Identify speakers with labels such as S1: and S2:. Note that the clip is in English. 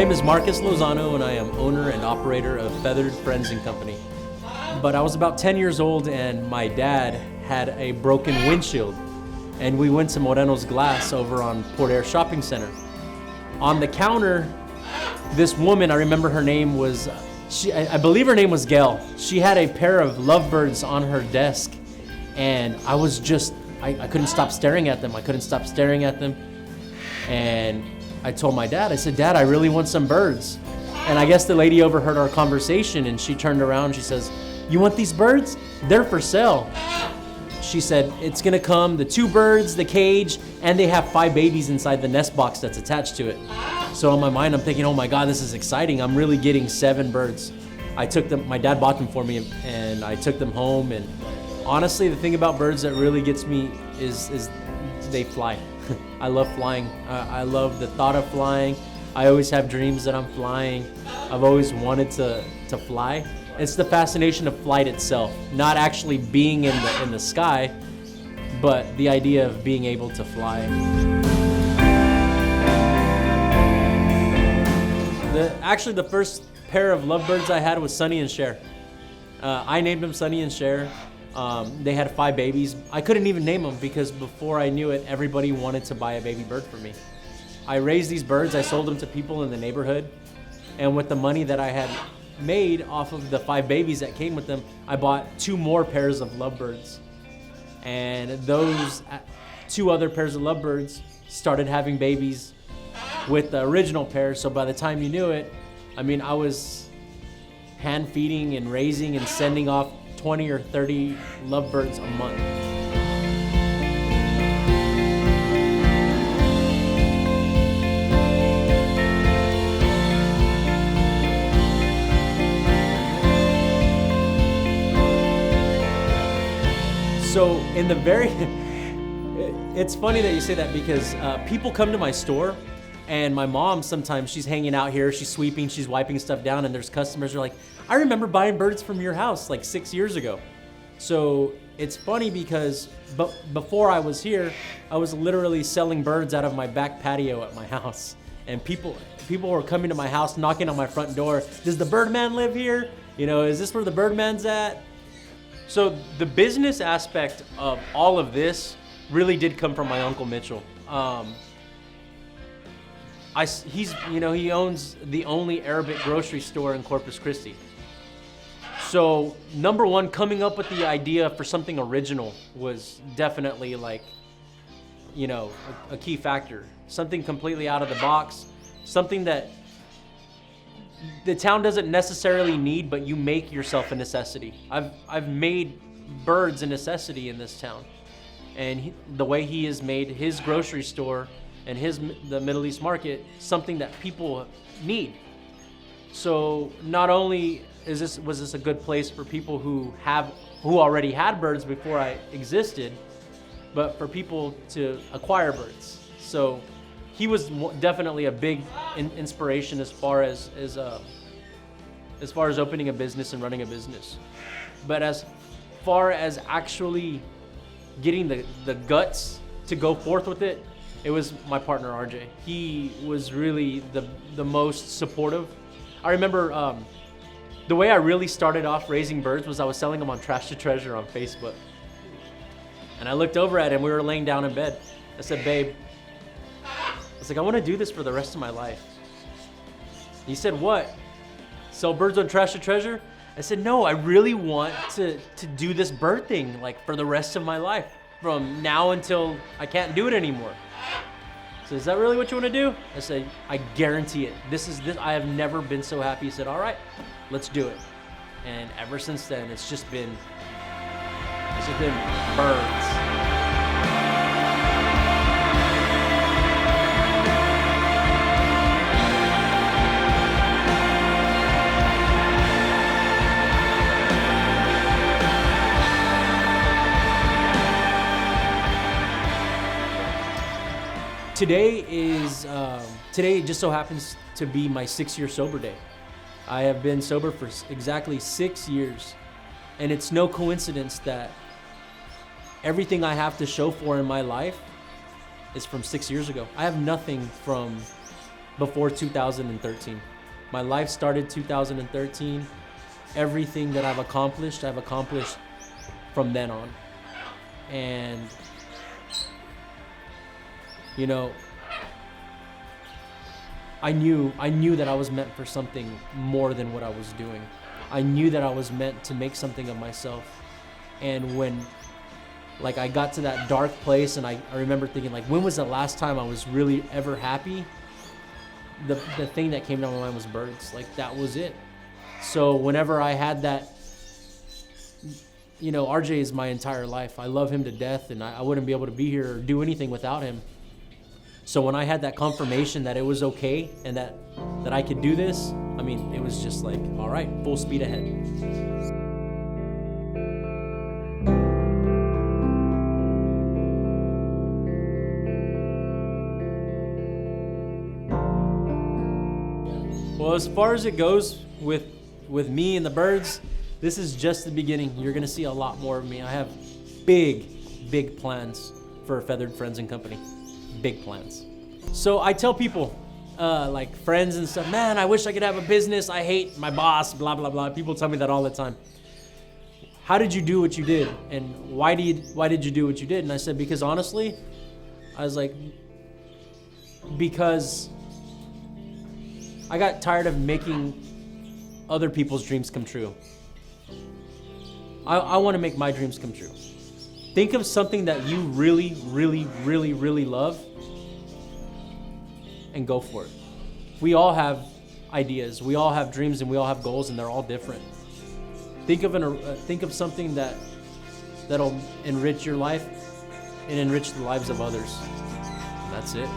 S1: name is Marcus Lozano, and I am owner and operator of Feathered Friends and Company. But I was about 10 years old, and my dad had a broken windshield, and we went to Moreno's Glass over on Port Air Shopping Center. On the counter, this woman, I remember her name was, I believe her name was Gail. She had a pair of lovebirds on her desk, and I was just, I couldn't stop staring at them. And I told my dad, I said, Dad, I really want some birds. And I guess the lady overheard our conversation, and she turned around, she says, you want these birds? They're for sale. She said, it's gonna come, the 2 birds, the cage, and they have 5 babies inside the nest box that's attached to it. So in my mind, I'm thinking, oh my God, this is exciting. I'm really getting 7 birds. I took them, my dad bought them for me, and I took them home. And honestly, the thing about birds that really gets me is they fly. I love flying. I love the thought of flying. I always have dreams that I'm flying. I've always wanted to fly. It's the fascination of flight itself, not actually being in the sky, but the idea of being able to fly. Actually, the first pair of lovebirds I had was Sonny and Cher. I named them Sonny and Cher. They had 5 babies. I couldn't even name them because before I knew it, everybody wanted to buy a baby bird for me. I raised these birds, I sold them to people in the neighborhood, and with the money that I had made off of the 5 babies that came with them, I bought 2 more pairs of lovebirds. And those 2 other pairs of lovebirds started having babies with the original pair, so by the time you knew it, I mean, I was hand feeding and raising and sending off 20 or 30 lovebirds a month. So in the very, it's funny that you say that because people come to my store, and my mom sometimes, she's hanging out here, she's sweeping, she's wiping stuff down, and there's customers who are like, I remember buying birds from your house like 6 years ago. So it's funny because before I was here, I was literally selling birds out of my back patio at my house. And people were coming to my house, knocking on my front door. Does the Birdman live here? You know, is this where the Birdman's at? So the business aspect of all of this really did come from my Uncle Mitchell. He owns the only Arabic grocery store in Corpus Christi. So number one, coming up with the idea for something original was definitely like, a key factor. Something completely out of the box, something that the town doesn't necessarily need, but you make yourself a necessity. I've made birds a necessity in this town. And the way he has made his grocery store and the Middle East market something that people need. So not only was this a good place for people who already had birds before I existed, but for people to acquire birds. So he was definitely a big inspiration as far as opening a business and running a business. But as far as actually getting the guts to go forth with it, it was my partner RJ. He was really the most supportive. I remember the way I really started off raising birds was I was selling them on Trash to Treasure on Facebook. And I looked over at him, we were laying down in bed. I said, babe, I want to do this for the rest of my life. He said, what? Sell birds on Trash to Treasure? I said, no, I really want to do this bird thing like for the rest of my life, from now until I can't do it anymore. So is that really what you want to do? I said, I guarantee it. This. I have never been so happy. He said, all right, let's do it. And ever since then, it's just been birds. Today just so happens to be my 6-year sober day. I have been sober for exactly 6 years, and it's no coincidence that everything I have to show for in my life is from 6 years ago. I have nothing from before 2013. My life started 2013. Everything that I've accomplished from then on. And, you know, I knew that I was meant for something more than what I was doing. I knew that I was meant to make something of myself. And when, like, I got to that dark place, and I remember thinking, like, when was the last time I was really ever happy? The thing that came down my mind was birds. Like, that was it. So whenever I had that, you know, RJ is my entire life. I love him to death, and I wouldn't be able to be here or do anything without him. So when I had that confirmation that it was okay and that I could do this, I mean, it was just like, all right, full speed ahead. Well, as far as it goes with me and the birds, this is just the beginning. You're gonna see a lot more of me. I have big plans for Feathered Friends and Company. Big plans. So I tell people, like friends and stuff, man, I wish I could have a business. I hate my boss, blah, blah, blah. People tell me that all the time. How did you do what you did? And why did you do what you did? And I said, because honestly, I was like, because I got tired of making other people's dreams come true. I want to make my dreams come true. Think of something that you really love and go for it. We all have ideas, we all have dreams, and we all have goals, and they're all different. Think of something that'll enrich your life and enrich the lives of others. And that's it.